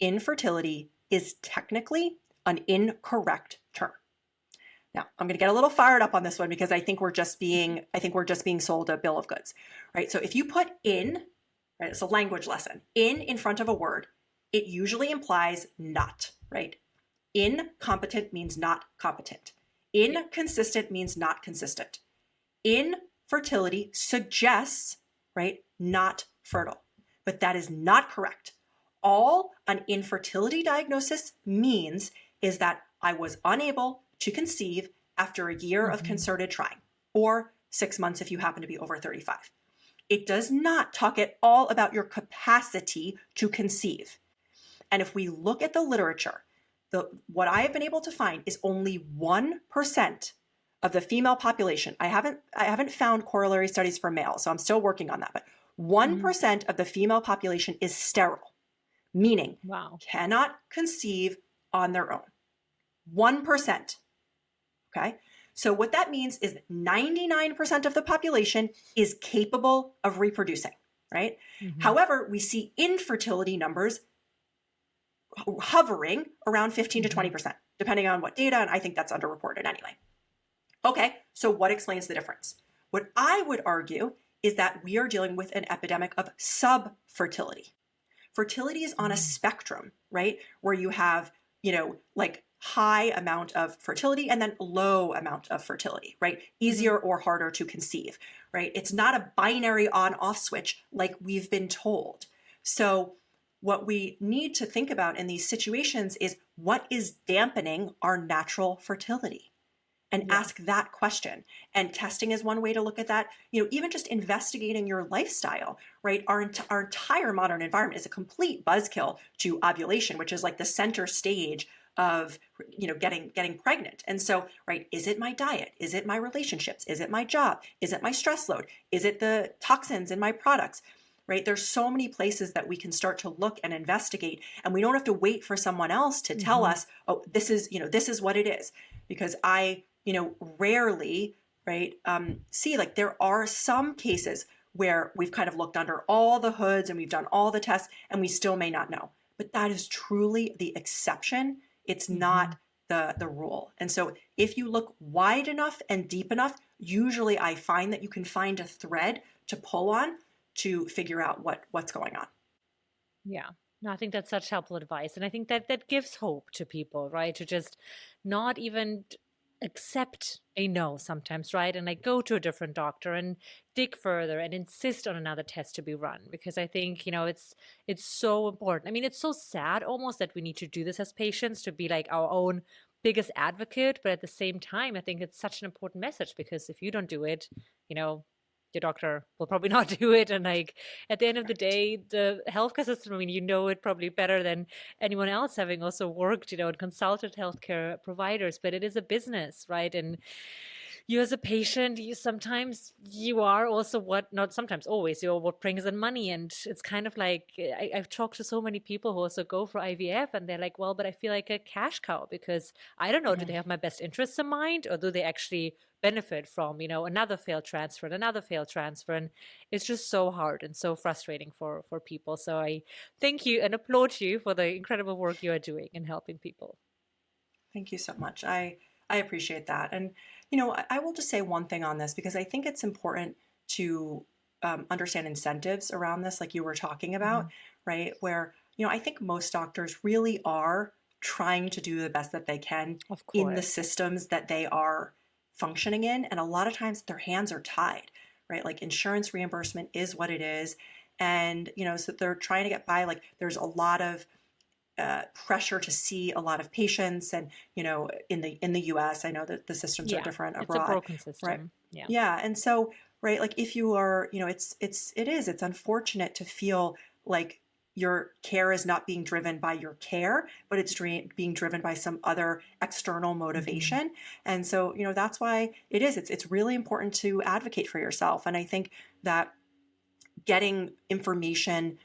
infertility is technically an incorrect term. Now, I'm going to get a little fired up on this one because I think we're just being sold a bill of goods, right? So if you put in, right, it's a language lesson, in front of a word, it usually implies not, right? Incompetent means not competent. Inconsistent means not consistent. Infertility suggests, right, not fertile, but that is not correct. All an infertility diagnosis means is that I was unable to conceive after a year of concerted trying, or 6 months if you happen to be over 35. It does not talk at all about your capacity to conceive. And if we look at the literature, what I have been able to find is only 1% of the female population. I haven't found corollary studies for males, so I'm still working on that. But 1% of the female population is sterile, meaning cannot conceive on their own. 1%. Okay. So what that means is 99% of the population is capable of reproducing, right? However, we see infertility numbers hovering around 15 to 20%, depending on what data, and I think that's underreported anyway. Okay, so what explains the difference? What I would argue is that we are dealing with an epidemic of subfertility. Fertility is on a spectrum, right? Where you have, like high amount of fertility and then low amount of fertility, right? Easier or harder to conceive, right? It's not a binary on-off switch like we've been told. So what we need to think about in these situations is, what is dampening our natural fertility? And ask that question. And testing is one way to look at that. Even just investigating your lifestyle, right? Our entire modern environment is a complete buzzkill to ovulation, which is like the center stage of, getting pregnant. And so, right, is it my diet? Is it my relationships? Is it my job? Is it my stress load? Is it the toxins in my products? Right? There's so many places that we can start to look and investigate, and we don't have to wait for someone else to tell us, oh, this is what it is. Because I, rarely, right, see, like, there are some cases where we've kind of looked under all the hoods and we've done all the tests and we still may not know. But that is truly the exception. It's not the rule. And so if you look wide enough and deep enough, usually I find that you can find a thread to pull on to figure out what's going on. Yeah. No, I think that's such helpful advice. And I think that gives hope to people, right? To just not even accept a no sometimes, right? And like go to a different doctor and dig further and insist on another test to be run. Because I think, it's so important. I mean, it's so sad almost that we need to do this as patients, to be like our own biggest advocate. But at the same time, I think it's such an important message, because if you don't do it, your doctor will probably not do it. And like at the end of the day, the healthcare system, I mean, it probably better than anyone else, having also worked, and consulted healthcare providers, but it is a business, right? And you as a patient, you are also not sometimes always, you're what brings in money. And it's kind of like, I've talked to so many people who also go for IVF, and they're like, well, but I feel like a cash cow, because I don't know, do they have my best interests in mind, or do they actually benefit from, another failed transfer and another failed transfer? And it's just so hard and so frustrating for people. So I thank you and applaud you for the incredible work you are doing in helping people. Thank you so much. I appreciate that. And, I will just say one thing on this, because I think it's important to understand incentives around this, like you were talking about, right? Where, I think most doctors really are trying to do the best that they can in the systems that they are functioning in. And a lot of times their hands are tied, right? Like insurance reimbursement is what it is. And, so they're trying to get by. Like there's a lot of pressure to see a lot of patients, and in the U.S., I know that the systems are different abroad. It's a broken system, right? Yeah. Yeah, and so right, like if you are, it's unfortunate to feel like your care is not being driven by your care, but it's being driven by some other external motivation. And so that's why it's really important to advocate for yourself. And I think that getting information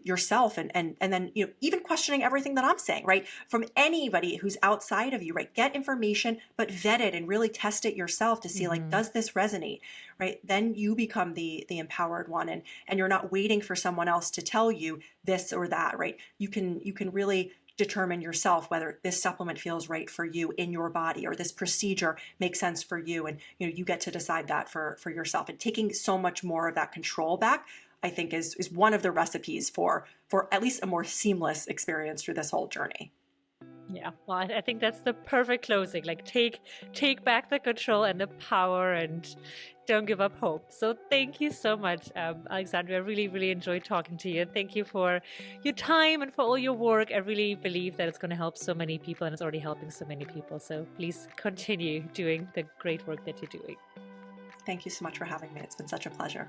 yourself, and then even questioning everything that I'm saying, right, from anybody who's outside of you, right, get information, but vet it and really test it yourself to see like, does this resonate, right? Then you become the empowered one, and you're not waiting for someone else to tell you this or that, right? You can really determine yourself whether this supplement feels right for you in your body, or this procedure makes sense for you, and you get to decide that for yourself. And taking so much more of that control back, I think is one of the recipes for at least a more seamless experience through this whole journey. Yeah, well, I think that's the perfect closing. Like take back the control and the power, and don't give up hope. So thank you so much, Alexandria. I really, really enjoyed talking to you. Thank you for your time and for all your work. I really believe that it's going to help so many people, and it's already helping so many people. So please continue doing the great work that you're doing. Thank you so much for having me. It's been such a pleasure.